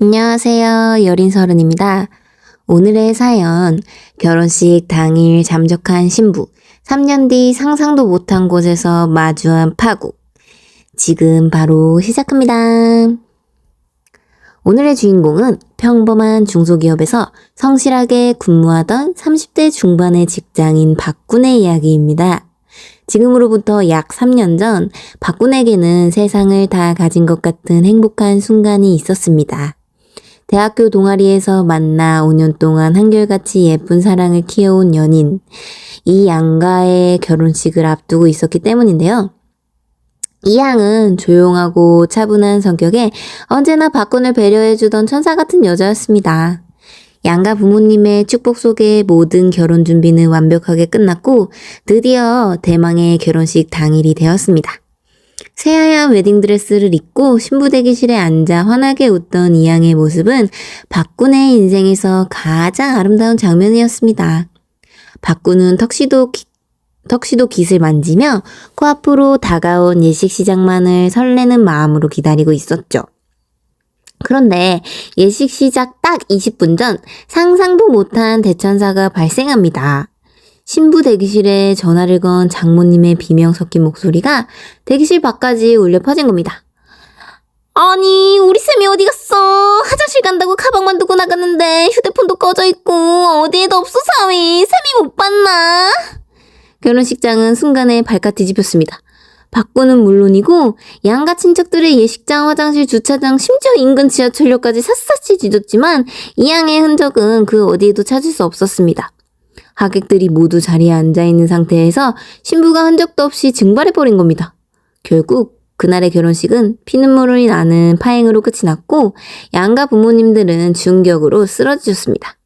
안녕하세요. 여린서른입니다. 오늘의 사연, 결혼식 당일 잠적한 신부, 3년 뒤 상상도 못한 곳에서 마주한 파국. 지금 바로 시작합니다. 오늘의 주인공은 평범한 중소기업에서 성실하게 근무하던 30대 중반의 직장인 박군의 이야기입니다. 지금으로부터 약 3년 전 박군에게는 세상을 다 가진 것 같은 행복한 순간이 있었습니다. 대학교 동아리에서 만나 5년 동안 한결같이 예쁜 사랑을 키워온 연인, 이 양과의 결혼식을 앞두고 있었기 때문인데요. 이 양은 조용하고 차분한 성격에 언제나 박군을 배려해주던 천사 같은 여자였습니다. 양가 부모님의 축복 속에 모든 결혼 준비는 완벽하게 끝났고 드디어 대망의 결혼식 당일이 되었습니다. 새하얀 웨딩드레스를 입고 신부 대기실에 앉아 환하게 웃던 이 양의 모습은 박군의 인생에서 가장 아름다운 장면이었습니다. 박군은 턱시도 깃을 만지며 코앞으로 다가온 예식 시작만을 설레는 마음으로 기다리고 있었죠. 그런데 예식 시작 딱 20분 전 상상도 못한 대천사가 발생합니다. 신부 대기실에 전화를 건 장모님의 비명 섞인 목소리가 대기실 밖까지 울려 퍼진 겁니다. 아니, 우리 쌤이 어디 갔어? 화장실 간다고 가방만 두고 나갔는데 휴대폰도 꺼져 있고 어디에도 없어 사위. 쌤이 못 봤나? 결혼식장은 순간에 발칵 뒤집혔습니다. 박군은 물론이고 양가 친척들의 예식장, 화장실, 주차장, 심지어 인근 지하철역까지 샅샅이 뒤졌지만 이 양의 흔적은 그 어디에도 찾을 수 없었습니다. 하객들이 모두 자리에 앉아있는 상태에서 신부가 흔적도 없이 증발해버린 겁니다. 결국 그날의 결혼식은 피눈물이 나는 파행으로 끝이 났고 양가 부모님들은 충격으로 쓰러지셨습니다.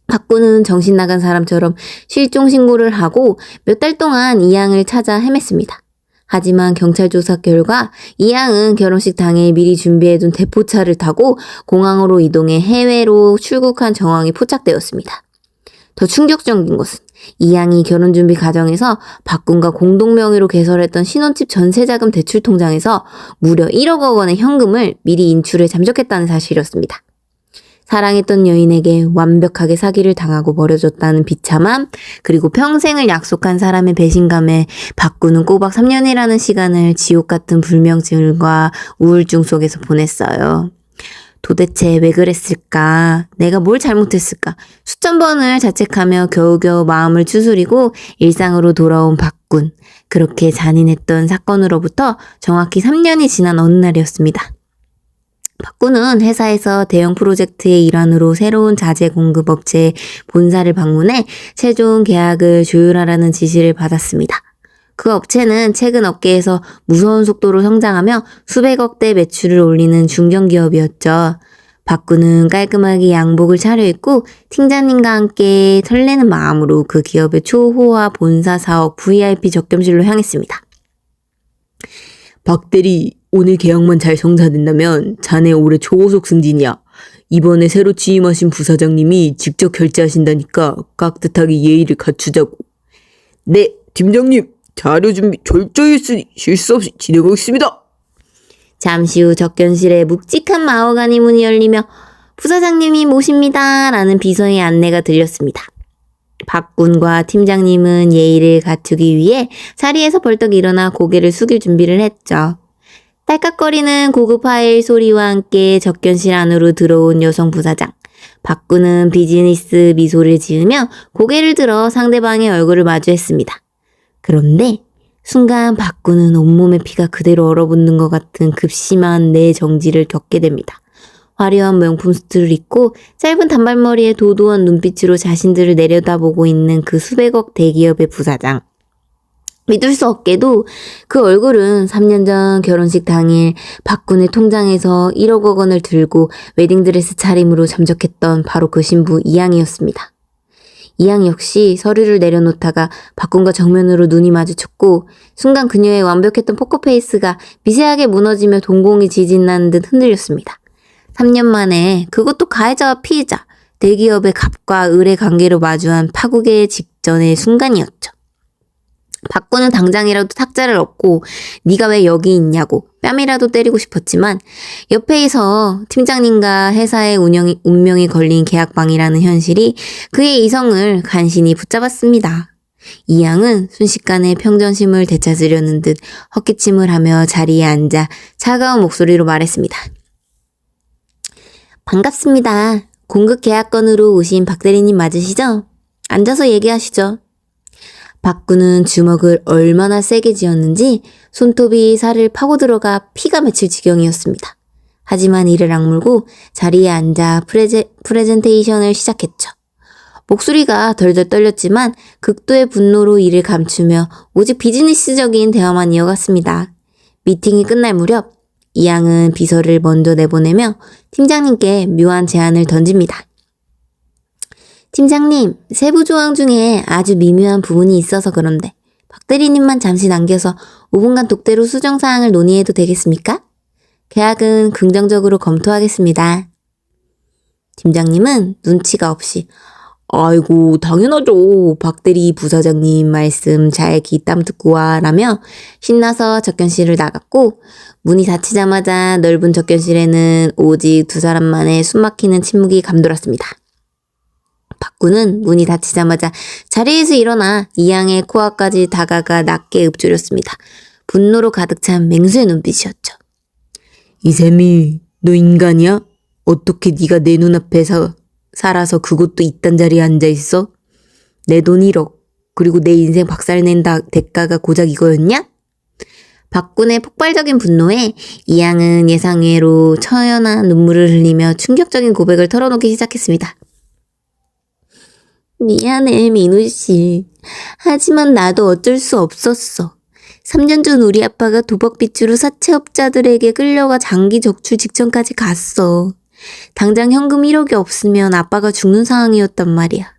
박군은 정신 나간 사람처럼 실종 신고를 하고 몇 달 동안 이 양을 찾아 헤맸습니다. 하지만 경찰 조사 결과 이 양은 결혼식 당일 미리 준비해둔 대포차를 타고 공항으로 이동해 해외로 출국한 정황이 포착되었습니다. 더 충격적인 것은 이 양이 결혼 준비 과정에서 박군과 공동 명의로 개설했던 신혼집 전세자금 대출 통장에서 무려 1억 원의 현금을 미리 인출해 잠적했다는 사실이었습니다. 사랑했던 여인에게 완벽하게 사기를 당하고 버려졌다는 비참함, 그리고 평생을 약속한 사람의 배신감에 박군은 꼬박 3년이라는 시간을 지옥 같은 불면증과 우울증 속에서 보냈어요. 도대체 왜 그랬을까? 내가 뭘 잘못했을까? 수천 번을 자책하며 겨우겨우 마음을 추스리고 일상으로 돌아온 박군. 그렇게 잔인했던 사건으로부터 정확히 3년이 지난 어느 날이었습니다. 박군은 회사에서 대형 프로젝트의 일환으로 새로운 자재 공급 업체의 본사를 방문해 최종 계약을 조율하라는 지시를 받았습니다. 그 업체는 최근 업계에서 무서운 속도로 성장하며 수백억대 매출을 올리는 중견기업이었죠. 박군은 깔끔하게 양복을 차려입고 팀장님과 함께 설레는 마음으로 그 기업의 초호화 본사 사업 VIP 적금실로 향했습니다. 박대리, 오늘 계약만 잘 성사된다면 자네 올해 초고속 승진이야. 이번에 새로 취임하신 부사장님이 직접 결제하신다니까 깍듯하게 예의를 갖추자고. 네, 팀장님. 자료 준비 철저히 했으니 실수 없이 진행하겠습니다. 잠시 후 접견실에 묵직한 마호가니 문이 열리며 부사장님이 모십니다 라는 비서의 안내가 들렸습니다. 박군과 팀장님은 예의를 갖추기 위해 자리에서 벌떡 일어나 고개를 숙일 준비를 했죠. 딸깍거리는 고급 파일 소리와 함께 접견실 안으로 들어온 여성 부사장. 박군은 비즈니스 미소를 지으며 고개를 들어 상대방의 얼굴을 마주했습니다. 그런데 순간 박군은 온몸의 피가 그대로 얼어붙는 것 같은 급심한 뇌정지를 겪게 됩니다. 화려한 명품 수트를 입고 짧은 단발머리에 도도한 눈빛으로 자신들을 내려다보고 있는 그 수백억 대기업의 부사장. 믿을 수 없게도 그 얼굴은 3년 전 결혼식 당일 박군의 통장에서 1억 원을 들고 웨딩드레스 차림으로 잠적했던 바로 그 신부 이양이었습니다. 이양 역시 서류를 내려놓다가 박군과 정면으로 눈이 마주쳤고 순간 그녀의 완벽했던 포커페이스가 미세하게 무너지며 동공이 지진나는 듯 흔들렸습니다. 3년 만에 그것도 가해자와 피해자, 대기업의 갑과 을의 관계로 마주한 파국의 직전의 순간이었죠. 박구는 당장이라도 탁자를 얻고 네가 왜 여기 있냐고 뺨이라도 때리고 싶었지만 옆에서 팀장님과 회사의 운명이 걸린 계약방이라는 현실이 그의 이성을 간신히 붙잡았습니다. 이양은 순식간에 평정심을 되찾으려는 듯 헛기침을 하며 자리에 앉아 차가운 목소리로 말했습니다. 반갑습니다. 공급 계약건으로 오신 박 대리님 맞으시죠? 앉아서 얘기하시죠. 박구는 주먹을 얼마나 세게 쥐었는지 손톱이 살을 파고 들어가 피가 맺힐 지경이었습니다. 하지만 이를 악물고 자리에 앉아 프레젠테이션을 시작했죠. 목소리가 덜덜 떨렸지만 극도의 분노로 이를 감추며 오직 비즈니스적인 대화만 이어갔습니다. 미팅이 끝날 무렵 이양은 비서를 먼저 내보내며 팀장님께 묘한 제안을 던집니다. 팀장님, 세부 조항 중에 아주 미묘한 부분이 있어서 그런데 박 대리님만 잠시 남겨서 5분간 독대로 수정사항을 논의해도 되겠습니까? 계약은 긍정적으로 검토하겠습니다. 팀장님은 눈치가 없이 아이고 당연하죠. 박대리 부사장님 말씀 잘 귀담 듣고 와 라며 신나서 접견실을 나갔고 문이 닫히자마자 넓은 접견실에는 오직 두 사람만의 숨막히는 침묵이 감돌았습니다. 박구는 문이 닫히자마자 자리에서 일어나 이양의 코앞까지 다가가 낮게 읊조렸습니다. 분노로 가득 찬 맹수의 눈빛이었죠. 이샘이 너 인간이야? 어떻게 네가 내 눈앞에 살아서 그것도 이딴 자리에 앉아있어? 내 돈 1억 그리고 내 인생 박살낸 대가가 고작 이거였냐? 박군의 폭발적인 분노에 이양은 예상외로 처연한 눈물을 흘리며 충격적인 고백을 털어놓기 시작했습니다. 미안해 민우씨. 하지만 나도 어쩔 수 없었어. 3년 전 우리 아빠가 도박빚으로 사채업자들에게 끌려가 장기 적출 직전까지 갔어. 당장 현금 1억이 없으면 아빠가 죽는 상황이었단 말이야.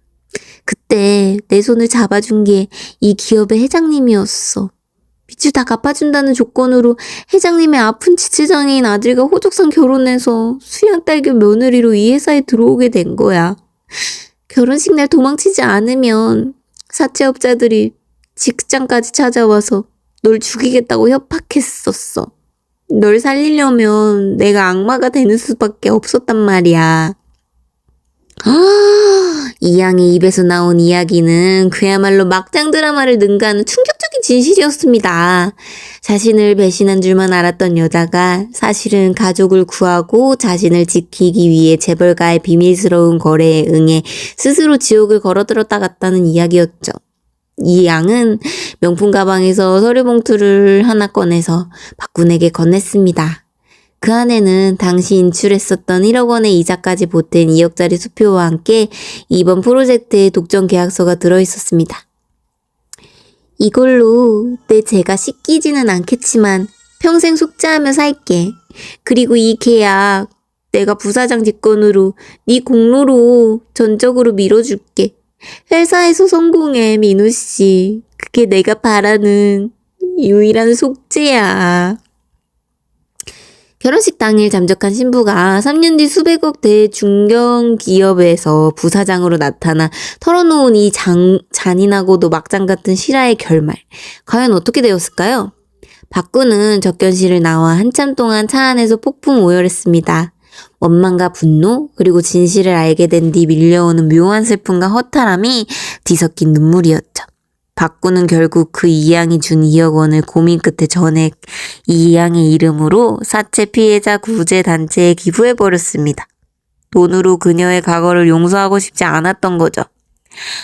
그때 내 손을 잡아준 게 이 기업의 회장님이었어. 빚을 다 갚아준다는 조건으로 회장님의 아픈 지체장애인 아들과 호적상 결혼해서 수양딸교 며느리로 이 회사에 들어오게 된 거야. 결혼식 날 도망치지 않으면 사채업자들이 직장까지 찾아와서 널 죽이겠다고 협박했었어. 널 살리려면 내가 악마가 되는 수밖에 없었단 말이야. 이양의 입에서 나온 이야기는 그야말로 막장 드라마를 능가하는 충격적인 진실이었습니다. 자신을 배신한 줄만 알았던 여자가 사실은 가족을 구하고 자신을 지키기 위해 재벌가의 비밀스러운 거래에 응해 스스로 지옥을 걸어들었다 갔다는 이야기였죠. 이 양은 명품 가방에서 서류 봉투를 하나 꺼내서 박군에게 건넸습니다. 그 안에는 당시 인출했었던 1억 원의 이자까지 보탠 2억짜리 수표와 함께 이번 프로젝트의 독점 계약서가 들어있었습니다. 이걸로 내 재가 씻기지는 않겠지만 평생 숙제하며 살게. 그리고 이 계약 내가 부사장 직권으로 네 공로로 전적으로 밀어줄게. 회사에서 성공해 민우씨. 그게 내가 바라는 유일한 속죄야. 결혼식 당일 잠적한 신부가 3년 뒤 수백억 대중견기업에서 부사장으로 나타나 털어놓은 이 잔인하고도 막장 같은 실화의 결말. 과연 어떻게 되었을까요? 박구는 접견실을 나와 한참 동안 차 안에서 폭풍 오열했습니다. 원망과 분노, 그리고 진실을 알게 된 뒤 밀려오는 묘한 슬픔과 허탈함이 뒤섞인 눈물이었죠. 박구는 결국 그 이양이 준 2억 원을 고민 끝에 전액 이양의 이름으로 사채 피해자 구제 단체에 기부해버렸습니다. 돈으로 그녀의 과거를 용서하고 싶지 않았던 거죠.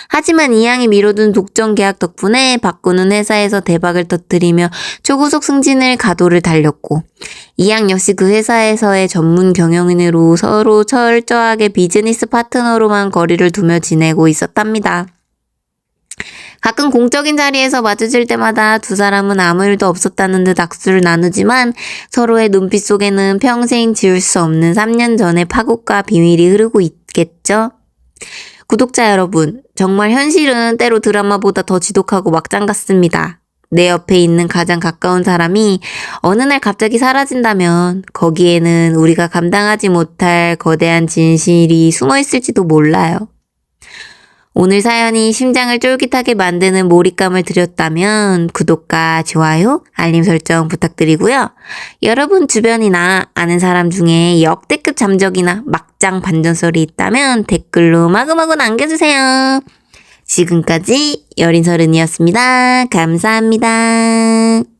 하지만 이양이 미뤄둔 독점 계약 덕분에 박구는 회사에서 대박을 터뜨리며 초고속 승진을 가도를 달렸고 이양 역시 그 회사에서의 전문 경영인으로 서로 철저하게 비즈니스 파트너로만 거리를 두며 지내고 있었답니다. 가끔 공적인 자리에서 마주칠 때마다 두 사람은 아무 일도 없었다는 듯 악수를 나누지만 서로의 눈빛 속에는 평생 지울 수 없는 3년 전의 파국과 비밀이 흐르고 있겠죠? 구독자 여러분, 정말 현실은 때로 드라마보다 더 지독하고 막장 같습니다. 내 옆에 있는 가장 가까운 사람이 어느 날 갑자기 사라진다면 거기에는 우리가 감당하지 못할 거대한 진실이 숨어 있을지도 몰라요. 오늘 사연이 심장을 쫄깃하게 만드는 몰입감을 드렸다면 구독과 좋아요, 알림 설정 부탁드리고요. 여러분 주변이나 아는 사람 중에 역대급 잠적이나 막장 반전설이 있다면 댓글로 마구마구 남겨주세요. 지금까지 여린서른이었습니다. 감사합니다.